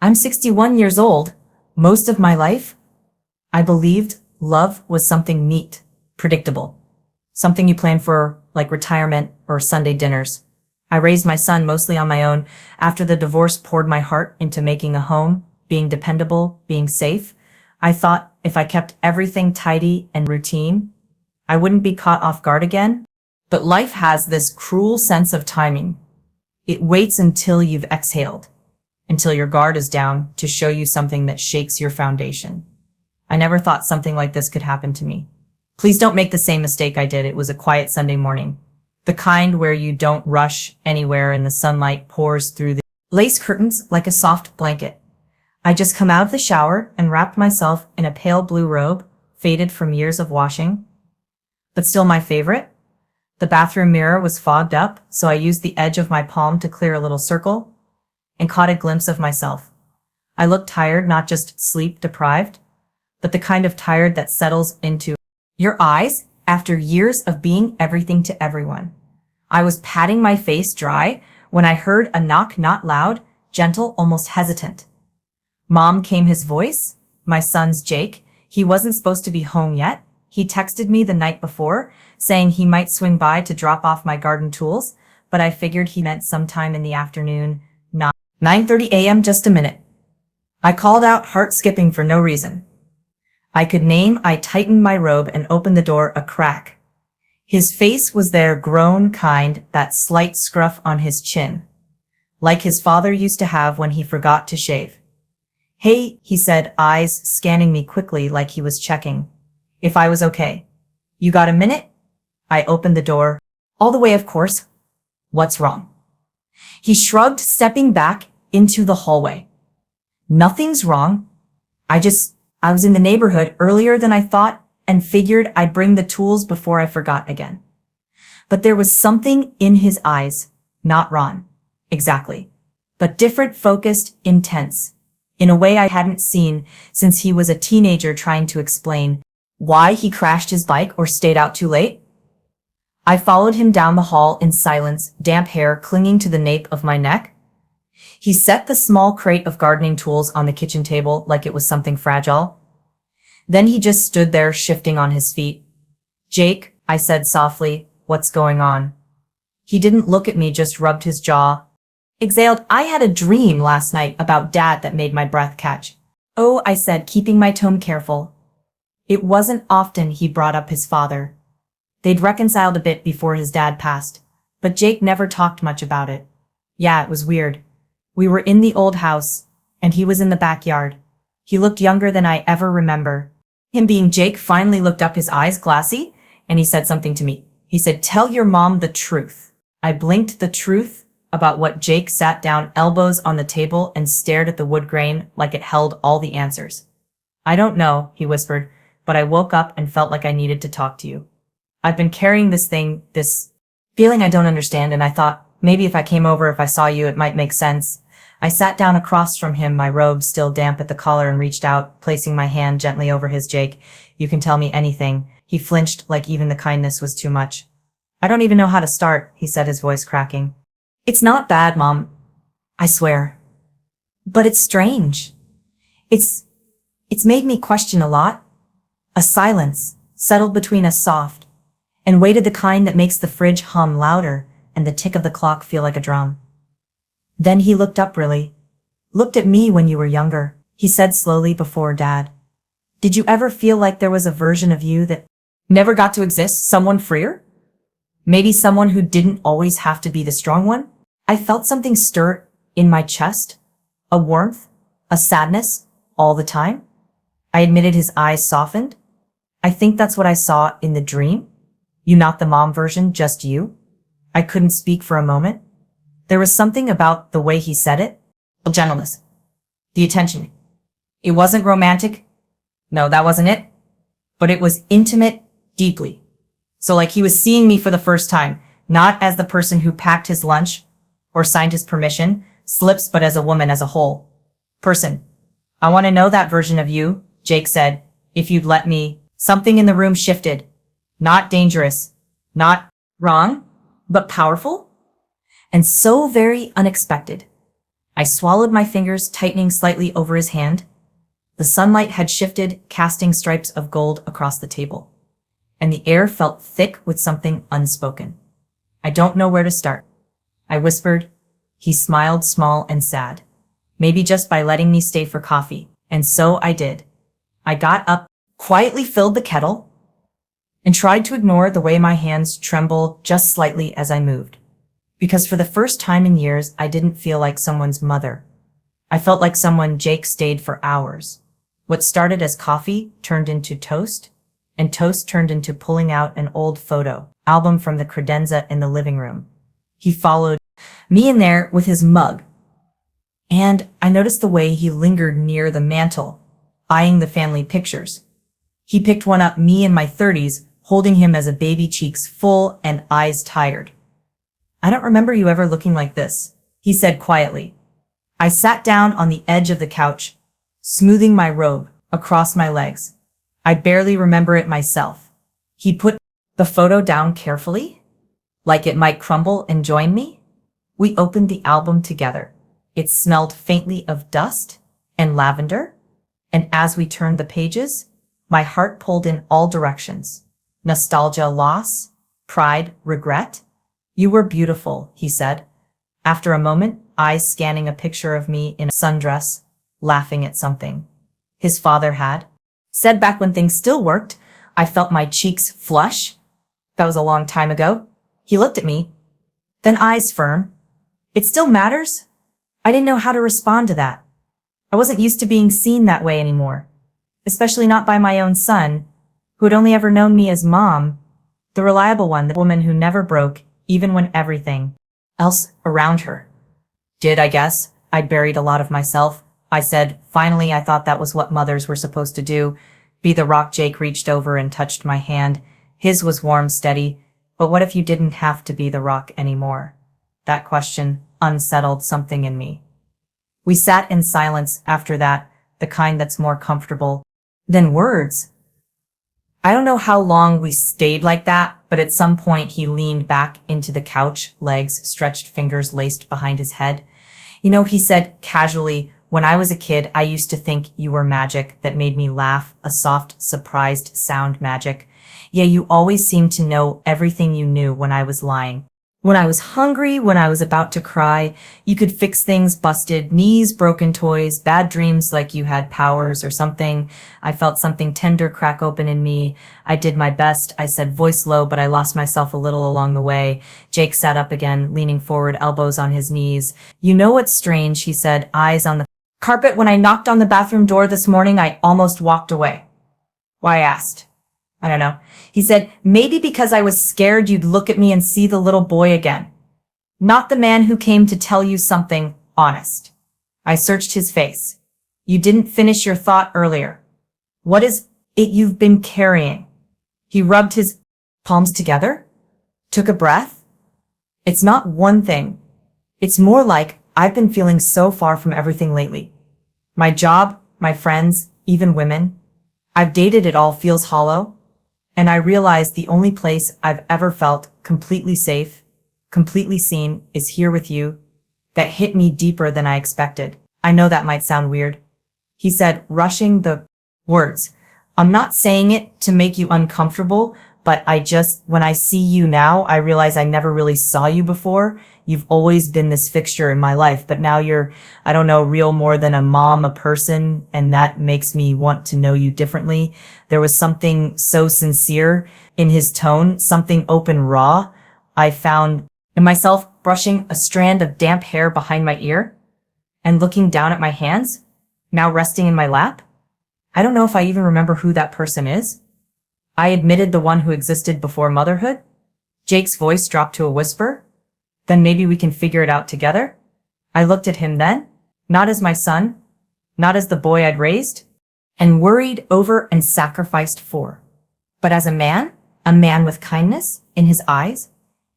I'm 61 years old. Most of my life, I believed love was something neat, predictable, something you plan for like retirement or Sunday dinners. I raised my son mostly on my own. After the divorce poured my heart into making a home, being dependable, being safe. I thought if I kept everything tidy and routine, I wouldn't be caught off guard again. But life has this cruel sense of timing. It waits until you've exhaled, until your guard is down to show you something that shakes your foundation. I never thought something like this could happen to me. Please don't make the same mistake I did. It was a quiet Sunday morning. The kind where you don't rush anywhere and the sunlight pours through the lace curtains like a soft blanket. I just come out of the shower and wrapped myself in a pale blue robe, faded from years of washing. But still my favorite. The bathroom mirror was fogged up, so I used the edge of my palm to clear a little circle and caught a glimpse of myself. I looked tired, not just sleep deprived, but the kind of tired that settles into your eyes after years of being everything to everyone. I was patting my face dry when I heard a knock, not loud, gentle, almost hesitant. Mom, came his voice. My son's Jake. He wasn't supposed to be home yet. He texted me the night before, saying he might swing by to drop off my garden tools, but I figured he meant sometime in the afternoon, not 9:30 a.m. Just a minute. I called out, heart skipping for no reason. I tightened my robe and opened the door a crack. His face was there, grown, kind, that slight scruff on his chin, like his father used to have when he forgot to shave. Hey, he said, eyes scanning me quickly like he was checking if I was okay. You got a minute? I opened the door. All the way, of course. What's wrong? He shrugged, stepping back into the hallway. Nothing's wrong. I was in the neighborhood earlier than I thought and figured I'd bring the tools before I forgot again. But there was something in his eyes, not Ron, exactly, but different, focused, intense, in a way I hadn't seen since he was a teenager trying to explain why he crashed his bike or stayed out too late. I followed him down the hall in silence, damp hair clinging to the nape of my neck. He set the small crate of gardening tools on the kitchen table like it was something fragile. Then he just stood there, shifting on his feet. Jake, I said softly, what's going on? He didn't look at me, just rubbed his jaw. Exhaled, I had a dream last night about Dad that made my breath catch. Oh, I said, keeping my tone careful. It wasn't often he brought up his father. They'd reconciled a bit before his dad passed, but Jake never talked much about it. Yeah, it was weird. We were in the old house, and he was in the backyard. He looked younger than I ever remember. Him being Jake finally looked up, his eyes glassy, and he said something to me. He said, tell your mom the truth. I blinked. The truth about what? Jake sat down, elbows on the table, and stared at the wood grain like it held all the answers. I don't know, he whispered, but I woke up and felt like I needed to talk to you. I've been carrying this feeling I don't understand, and I thought maybe if I came over, if I saw you, it might make sense. I sat down across from him, my robe still damp at the collar, and reached out, placing my hand gently over his. Jake, you can tell me anything. He flinched, like even the kindness was too much. I don't even know how to start, he said, his voice cracking. It's not bad, Mom. I swear. But it's strange. It's made me question a lot. A silence settled between us, soft and weighted, the kind that makes the fridge hum louder and the tick of the clock feel like a drum. Then he looked up, really. Looked at me. When you were younger, he said slowly, before Dad. Did you ever feel like there was a version of you that never got to exist? Someone freer? Maybe someone who didn't always have to be the strong one? I felt something stir in my chest. A warmth, a sadness, all the time. I admitted. His eyes softened. I think that's what I saw in the dream. You, not the mom version, just you. I couldn't speak for a moment. There was something about the way he said it. The gentleness. The attention. It wasn't romantic. No, that wasn't it. But it was intimate, deeply. So like he was seeing me for the first time, not as the person who packed his lunch or signed his permission slips, but as a woman, as a whole person. I want to know that version of you, Jake said, if you'd let me. Something in the room shifted. Not dangerous, not wrong, but powerful, and so very unexpected. I swallowed my fingers, tightening slightly over his hand. The sunlight had shifted, casting stripes of gold across the table, and the air felt thick with something unspoken. I don't know where to start, I whispered. He smiled, small and sad. Maybe just by letting me stay for coffee. And so I did. I got up, quietly filled the kettle, and tried to ignore the way my hands trembled just slightly as I moved. Because for the first time in years, I didn't feel like someone's mother. I felt like someone Jake stayed for hours. What started as coffee turned into toast, and toast turned into pulling out an old photo album from the credenza in the living room. He followed me in there with his mug, and I noticed the way he lingered near the mantel, eyeing the family pictures. He picked one up, me in my 30s, holding him as a baby, cheeks full and eyes tired. I don't remember you ever looking like this, he said quietly. I sat down on the edge of the couch, smoothing my robe across my legs. I barely remember it myself. He put the photo down carefully, like it might crumble and join me. We opened the album together. It smelled faintly of dust and lavender, and as we turned the pages, my heart pulled in all directions. Nostalgia, loss, pride, regret. You were beautiful, he said. After a moment, eyes scanning a picture of me in a sundress, laughing at something his father had said back when things still worked. I felt my cheeks flush. That was a long time ago. He looked at me, then eyes firm. It still matters? I didn't know how to respond to that. I wasn't used to being seen that way anymore, especially not by my own son, who had only ever known me as mom, the reliable one, the woman who never broke, even when everything else around her did, I guess. I'd buried a lot of myself. I said, finally, I thought that was what mothers were supposed to do. Be the rock. Jake reached over and touched my hand. His was warm, steady. But what if you didn't have to be the rock anymore? That question unsettled something in me. We sat in silence after that, the kind that's more comfortable than words. I don't know how long we stayed like that, but at some point he leaned back into the couch, legs stretched, fingers laced behind his head. You know, he said casually, when I was a kid, I used to think you were magic that made me laugh, a soft, surprised sound magic. Yeah, you always seemed to know everything you knew when I was lying. When I was hungry, when I was about to cry, you could fix things, busted knees, broken toys, bad dreams, like you had powers or something. I felt something tender crack open in me. I did my best, I said, voice low, but I lost myself a little along the way. Jake sat up again, leaning forward, elbows on his knees. You know what's strange, he said, eyes on the carpet. When I knocked on the bathroom door this morning, I almost walked away. Why, I asked. I don't know. He said, maybe because I was scared you'd look at me and see the little boy again. Not the man who came to tell you something honest. I searched his face. You didn't finish your thought earlier. What is it you've been carrying? He rubbed his palms together, took a breath. It's not one thing. It's more like I've been feeling so far from everything lately. My job, my friends, even women. I've dated, it all feels hollow. And I realized the only place I've ever felt completely safe, completely seen, is here with you. That hit me deeper than I expected. I know that might sound weird, he said, rushing the words. I'm not saying it to make you uncomfortable, but when I see you now, I realize I never really saw you before. You've always been this fixture in my life, but now you're, I don't know, real more than a mom, a person, and that makes me want to know you differently. There was something so sincere in his tone, something open, raw. I found in myself brushing a strand of damp hair behind my ear and looking down at my hands, now resting in my lap. I don't know if I even remember who that person is. I admitted the one who existed before motherhood. Jake's voice dropped to a whisper. Then maybe we can figure it out together. I looked at him then, not as my son, not as the boy I'd raised and worried over and sacrificed for, but as a man with kindness in his eyes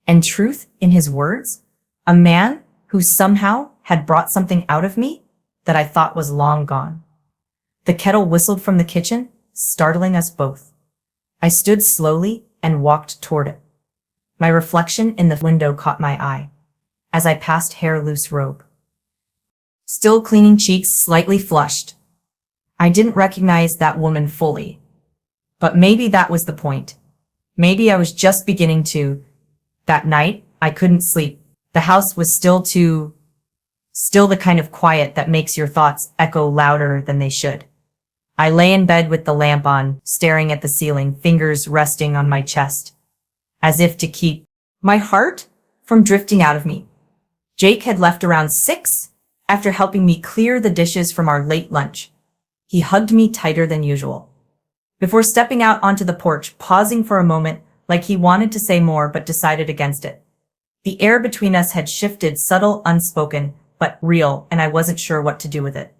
and truth in his words, a man who somehow had brought something out of me that I thought was long gone. The kettle whistled from the kitchen, startling us both. I stood slowly and walked toward it. My reflection in the window caught my eye as I passed hair loose robe. still cleaning cheeks slightly flushed. I didn't recognize that woman fully. But maybe that was the point. Maybe I was just beginning to. That night, I couldn't sleep. The house was still the kind of quiet that makes your thoughts echo louder than they should. I lay in bed with the lamp on, staring at the ceiling, fingers resting on my chest, as if to keep my heart from drifting out of me. Jake had left around 6 after helping me clear the dishes from our late lunch. He hugged me tighter than usual. Before stepping out onto the porch, pausing for a moment like he wanted to say more but decided against it. The air between us had shifted, subtle, unspoken, but real, and I wasn't sure what to do with it.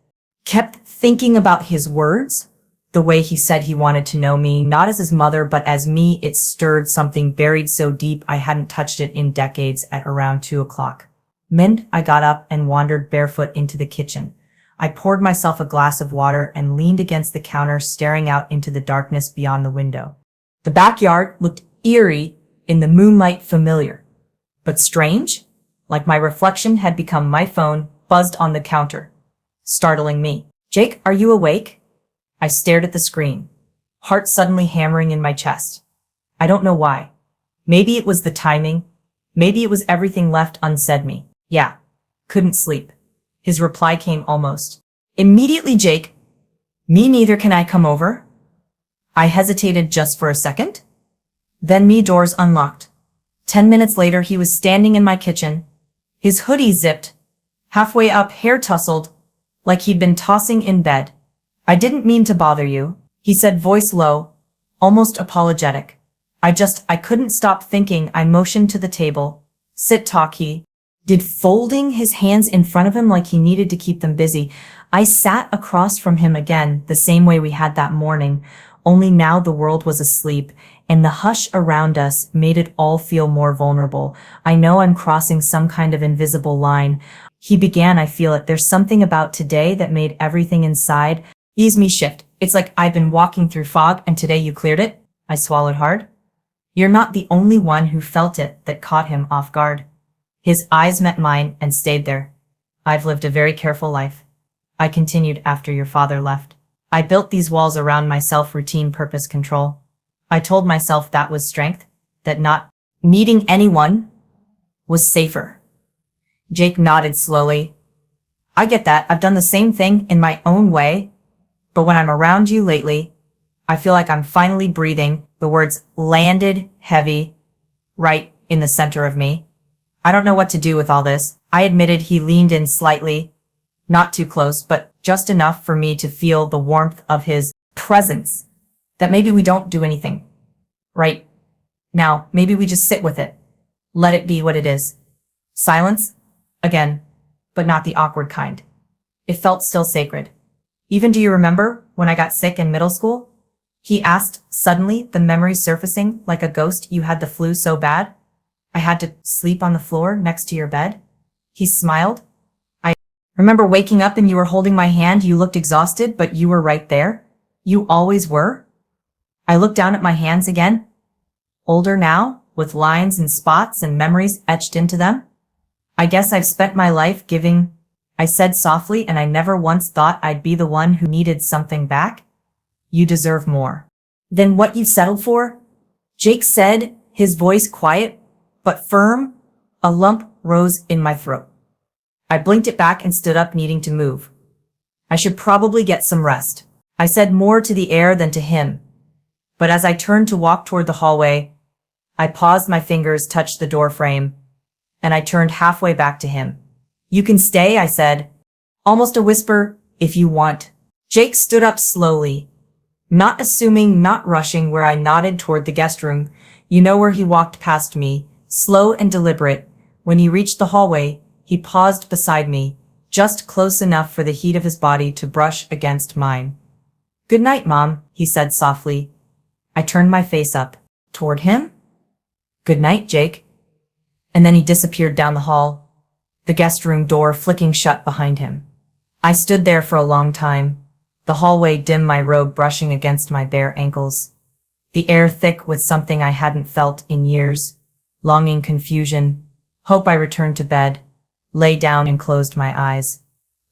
Kept thinking about his words, the way he said he wanted to know me, not as his mother, but as me. It stirred something buried so deep I hadn't touched it in decades. At around 2 o'clock. I got up and wandered barefoot into the kitchen. I poured myself a glass of water and leaned against the counter, staring out into the darkness beyond the window. The backyard looked eerie in the moonlight, familiar, but strange, like my reflection had become. My phone buzzed on the counter, startling me. "Jake, are you awake?" I stared at the screen, heart suddenly hammering in my chest. I don't know why. Maybe it was the timing. Maybe it was everything left unsaid. Yeah, couldn't sleep. His reply came almost immediately. "Jake, me neither. Can I come over?" I hesitated just for a second. Then doors unlocked. 10 minutes later, he was standing in my kitchen, his hoodie zipped, halfway up, hair tousled, like he'd been tossing in bed. "I didn't mean to bother you," he said, voice low, almost apologetic. I couldn't stop thinking. I motioned to the table. "Sit, talk," he did, folding his hands in front of him like he needed to keep them busy. I sat across from him again, the same way we had that morning, only now the world was asleep, and the hush around us made it all feel more vulnerable. "I know I'm crossing some kind of invisible line," he began. "I feel it. There's something about today that made everything inside ease me shift. It's like I've been walking through fog and today you cleared it." I swallowed hard. "You're not the only one who felt it." That caught him off guard. His eyes met mine and stayed there. "I've lived a very careful life," I continued, "after your father left. I built these walls around myself, routine, purpose, control. I told myself that was strength, that not needing anyone was safer." Jake nodded slowly. "I get that. I've done the same thing in my own way. But when I'm around you lately, I feel like I'm finally breathing." The words landed heavy, right in the center of me. "I don't know what to do with all this," I admitted. He leaned in slightly, not too close, but just enough for me to feel the warmth of his presence. "That maybe we don't do anything right now. Maybe we just sit with it. Let it be what it is." Silence, again, but not the awkward kind. It felt still sacred. "Even do you remember when I got sick in middle school?" he asked suddenly, the memory surfacing like a ghost. "You had the flu so bad I had to sleep on the floor next to your bed." He smiled. "I remember waking up and you were holding my hand. You looked exhausted, but you were right there. You always were." I looked down at my hands again, older now, with lines and spots and memories etched into them. "I guess I've spent my life giving," I said softly, "and I never once thought I'd be the one who needed something back." "You deserve more than what you've settled for," Jake said, his voice quiet but firm. A lump rose in my throat. I blinked it back and stood up, needing to move. "I should probably get some rest," I said, more to the air than to him. But as I turned to walk toward the hallway, I paused. My fingers touched the door frame, and I turned halfway back to him. "You can stay," I said, almost a whisper, "if you want." Jake stood up slowly, not assuming, not rushing, where I nodded toward the guest room. "You know where?" He walked past me, slow and deliberate. When he reached the hallway, he paused beside me, just close enough for the heat of his body to brush against mine. "Good night, Mom," he said softly. I turned my face up toward him. "Good night, Jake." And then he disappeared down the hall, the guest room door flicking shut behind him. I stood there for a long time, the hallway dim, my robe brushing against my bare ankles, the air thick with something I hadn't felt in years. Longing, confusion, hope. I returned to bed, lay down and closed my eyes.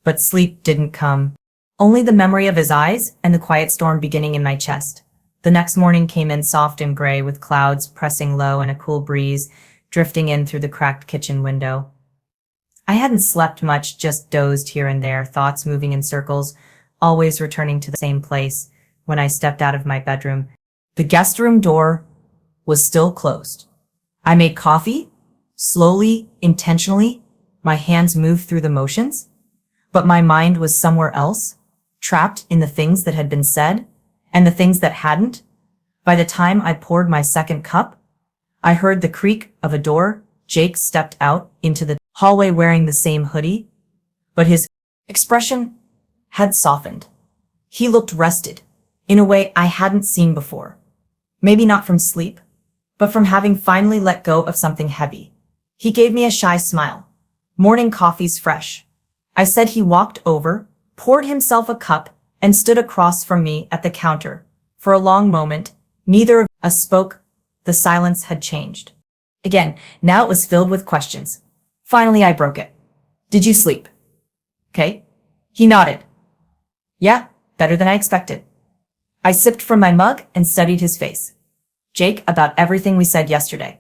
But sleep didn't come. Only the memory of his eyes and the quiet storm beginning in my chest. The next morning came in soft and gray with clouds pressing low and a cool breeze drifting in through the cracked kitchen window. I hadn't slept much, just dozed here and there, thoughts moving in circles, always returning to the same place. When I stepped out of my bedroom, the guest room door was still closed. I made coffee, slowly, intentionally. My hands moved through the motions, but my mind was somewhere else, trapped in the things that had been said and the things that hadn't. By the time I poured my second cup, I heard the creak of a door. Jake stepped out into the hallway wearing the same hoodie, but his expression had softened. He looked rested, in a way I hadn't seen before. Maybe not from sleep, but from having finally let go of something heavy. He gave me a shy smile. Morning coffee's fresh. I said. He walked over, poured himself a cup, and stood across from me at the counter. For a long moment, neither of us spoke. The silence had changed. Again, now it was filled with questions. Finally, I broke it. Did you sleep? Okay. He nodded. Yeah, better than I expected. I sipped from my mug and studied his face. Jake, about everything we said yesterday.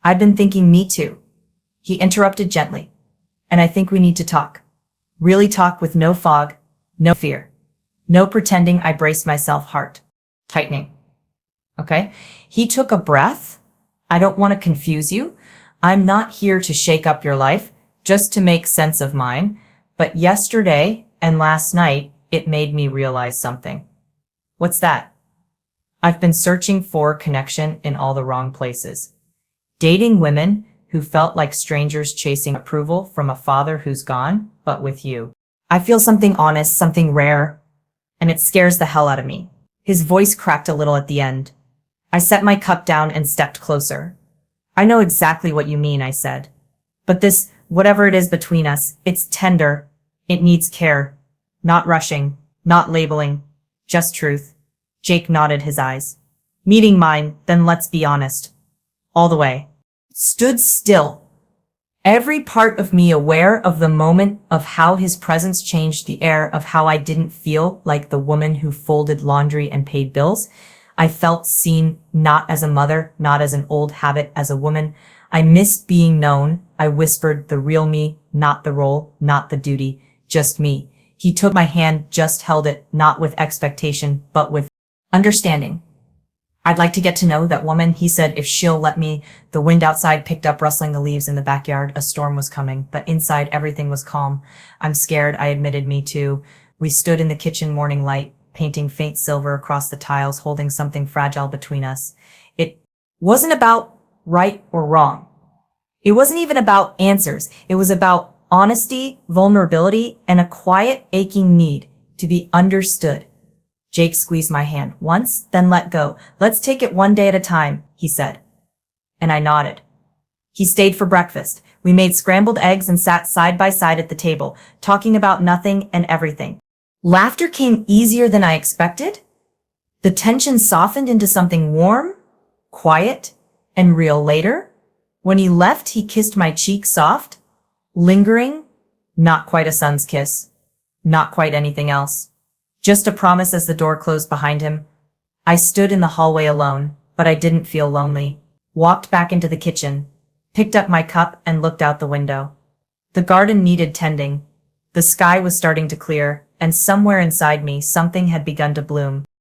I'd been thinking, me too. He interrupted gently. And I think we need to talk. Really talk, with no fog, no fear. No pretending. I braced myself, heart tightening. Okay? He took a breath. I don't want to confuse you. I'm not here to shake up your life, just to make sense of mine. But yesterday and last night, it made me realize something. What's that? I've been searching for connection in all the wrong places. Dating women who felt like strangers, chasing approval from a father who's gone, but with you. I feel something honest, something rare, and it scares the hell out of me. His voice cracked a little at the end. I set my cup down and stepped closer. I know exactly what you mean, I said. But this, whatever it is between us, it's tender. It needs care. Not rushing, not labeling, just truth. Jake nodded, his eyes meeting mine. Then let's be honest. All the way. Stood still. Every part of me aware of the moment, of how his presence changed the air, of how I didn't feel like the woman who folded laundry and paid bills. I felt seen, not as a mother, not as an old habit, as a woman. I missed being known. I whispered, the real me, not the role, not the duty, just me. He took my hand, just held it, not with expectation, but with understanding. I'd like to get to know that woman, he said, if she'll let me. The wind outside picked up, rustling the leaves in the backyard. A storm was coming, but inside everything was calm. I'm scared, I admitted. Me too. We stood in the kitchen morning light, painting faint silver across the tiles, holding something fragile between us. It wasn't about right or wrong. It wasn't even about answers. It was about honesty, vulnerability, and a quiet, aching need to be understood. Jake squeezed my hand once, then let go. Let's take it one day at a time, he said. And I nodded. He stayed for breakfast. We made scrambled eggs and sat side by side at the table, talking about nothing and everything. Laughter came easier than I expected. The tension softened into something warm, quiet, and real. Later, when he left, he kissed my cheek, soft, lingering, not quite a son's kiss, not quite anything else. Just a promise. As the door closed behind him, I stood in the hallway alone, but I didn't feel lonely. Walked back into the kitchen, picked up my cup, and looked out the window. The garden needed tending. The sky was starting to clear, and somewhere inside me, something had begun to bloom.